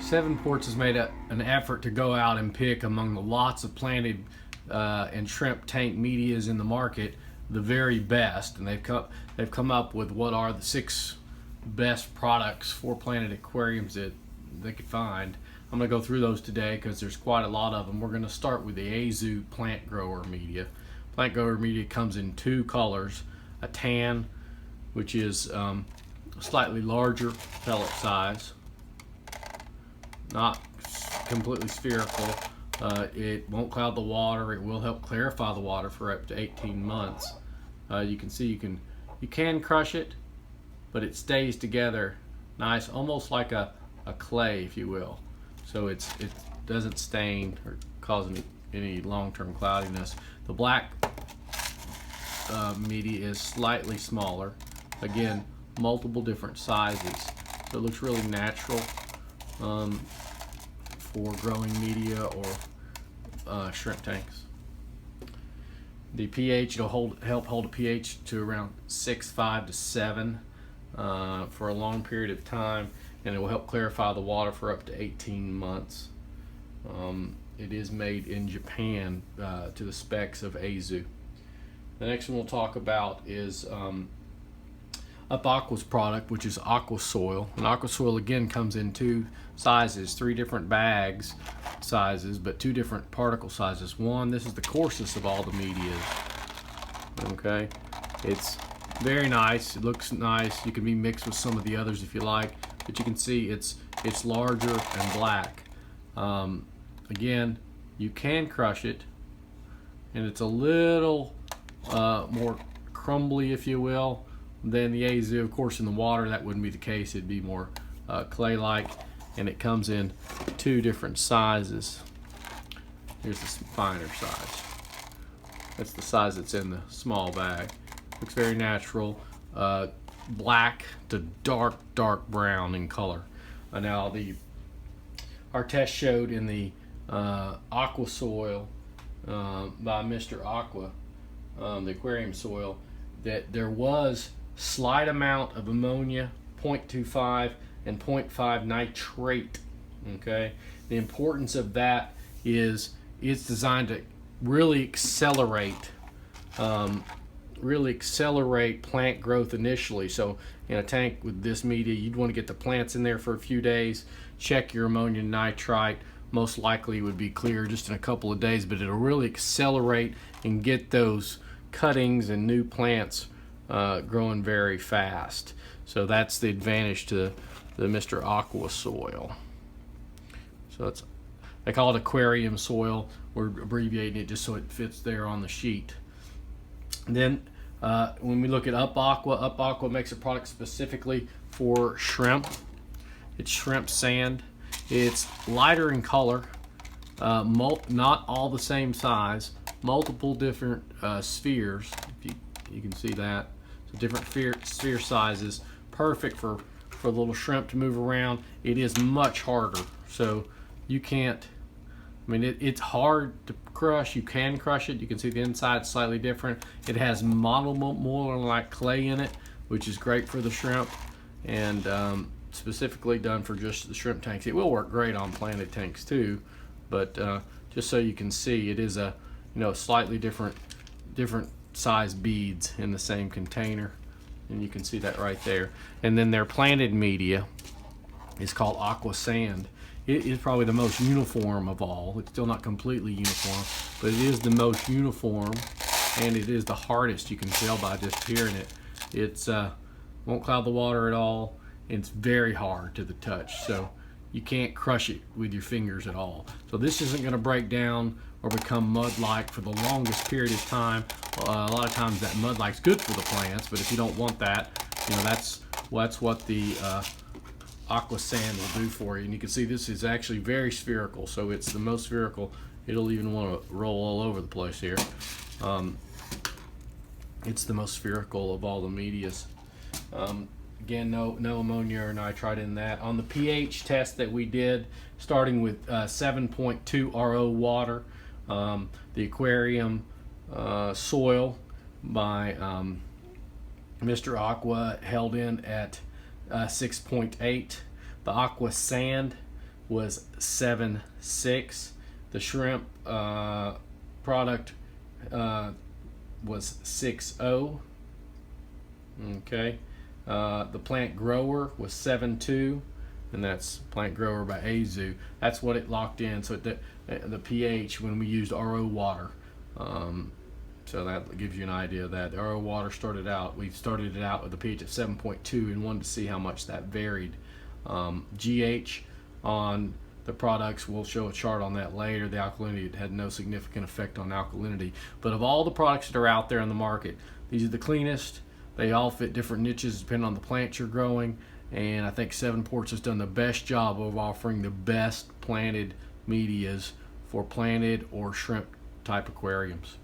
Sevenports has made an effort to go out and pick among the lots of planted and shrimp tank medias in the market the very best, and they've come up with what are the 6 best products for planted aquariums that they could find. I'm going to go through those today because there's quite a lot of them. We're going to start with the Aizu plant grower media. Plant grower media comes in 2 colors: a tan, which is slightly larger pellet size, not completely spherical. It won't cloud the water. It will help clarify the water for up to 18 months. You can see you can crush it, but it stays together nice, almost like a clay, if you will. So it doesn't stain or cause any long-term cloudiness. The black media is slightly smaller. Again, multiple different sizes. So it looks really natural for growing media or shrimp tanks. The pH will help hold a pH to around 6.5 to 7 for a long period of time, and it will help clarify the water for up to 18 months. It is made in Japan to the specs of Aizu. The next one we'll talk about is Up Aqua's product, which is Aqua Soil. And Aqua Soil again comes in 2 sizes, 3 different bags sizes, but 2 different particle sizes. This is the coarsest of all the medias. Okay, it's very nice. It looks nice. You can be mixed with some of the others if you like, but you can see it's larger and black. Again, you can crush it, and it's a little more crumbly, if you will, than the Aizu. Of course, in the water that wouldn't be the case. It'd be more clay-like, and it comes in 2 different sizes. Here's the finer size. That's the size that's in the small bag. Looks very natural, black to dark brown in color. Now our test showed in the Aqua Soil by Mr. Aqua, the aquarium soil, that there was slight amount of ammonia, 0.25 and 0.5 nitrate. Okay, the importance of that is it's designed to really accelerate plant growth initially. So in a tank with this media, you'd want to get the plants in there for a few days, check your ammonia and nitrite. Most likely it would be clear just in a couple of days, but it'll really accelerate and get those cuttings and new plants growing very fast. So that's the advantage to the Mr. Aqua Soil. So they call it aquarium soil. We're abbreviating it just so it fits there on the sheet. And then when we look at Up Aqua makes a product specifically for shrimp. It's shrimp sand. It's lighter in color, not all the same size, multiple different spheres. If you can see that, so different sphere sizes, perfect for little shrimp to move around. It is much harder, so you can't. I mean, it's hard to crush. You can crush it. You can see the inside slightly different. It has more like clay in it, which is great for the shrimp, and specifically done for just the shrimp tanks. It will work great on planted tanks too, but just so you can see, it is a slightly different size beads in the same container, and you can see that right there. And then their planted media is called Aqua Sand. It is probably the most uniform of all. It's still not completely uniform, but it is the most uniform, and it is the hardest. You can tell by just hearing it. It's won't cloud the water at all. It's very hard to the touch, so you can't crush it with your fingers at all. So this isn't going to break down or become mud-like for the longest period of time. A lot of times that mud-like's good for the plants, but if you don't want that, that's what the Aqua Sand will do for you. And you can see this is actually very spherical, so it's the most spherical. It'll even want to roll all over the place here. It's the most spherical of all the medias. Again, no ammonia or nitrite in that. On the pH test that we did, starting with 7.2 RO water, the aquarium soil by Mr. Aqua held in at 6.8. The Aqua Sand was 7.6. The shrimp product was 6.0. Okay. The plant grower was 7.2, and that's plant grower by Aizu. That's what it locked in. So the pH when we used RO water. So that gives you an idea of that. The RO water we started it out with a pH of 7.2 and wanted to see how much that varied. GH on the products, we'll show a chart on that later. The alkalinity, it had no significant effect on alkalinity. But of all the products that are out there in the market, these are the cleanest. They all fit different niches depending on the plant you're growing. And I think Sevenports has done the best job of offering the best planted medias for planted or shrimp type aquariums.